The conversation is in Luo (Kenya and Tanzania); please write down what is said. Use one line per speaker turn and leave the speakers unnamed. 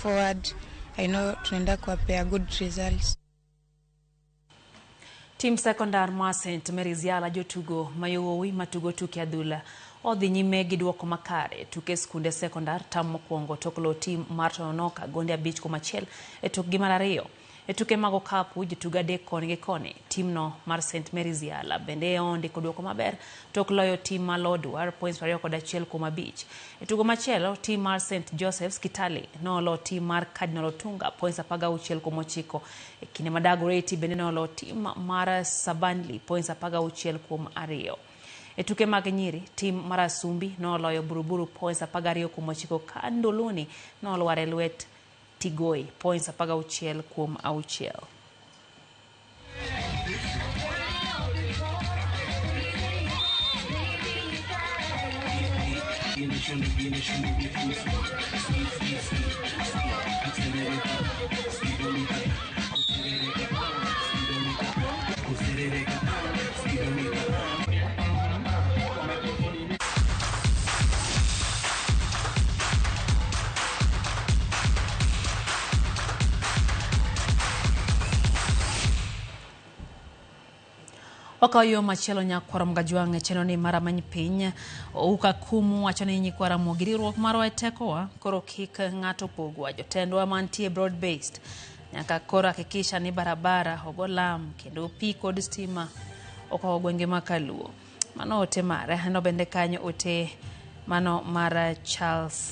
forward. I know tunaenda kuwapea good results.
Team Secondar ma St. Mary's Yala jotugo mayowi matugo tuke adhula odhi nyime gi duoko makare tuke skunde sekondar tam mokwongo toklo team mar Tononoka gonde 5-1 e tukgi mar ariyo. E tuke mago kapu jotugo adek koni gi koni. Team no mar St. Mary's Yala bende ondiko duoko maber tok loyo team mar Lodwar points 21-5. E tugo machielo team mar St. Joseph's Kitale nolo team mar Cardinal Otunga points 16-9. E kinde madagoreti bende nolo team mar Sabanli points 16-2. E tuke mag nyiri team mar Asumbi noloyo Buruburu points 12-9 ka Ndoloni nolware lwet Tigoi points 16-6. Wakayo machielo nyakwara mgajuang cheno ni mara many piny ukakumu wachone nyikwara mogiriruok marwa tekowa koro kik ng'ato pogwa jotendwa mantie broad based nyaka koro hakikisha ni barabara ogolam kendo pi kod stima oko gwenge makaluo mano ote mare no bende kanyo ote mano mara Charles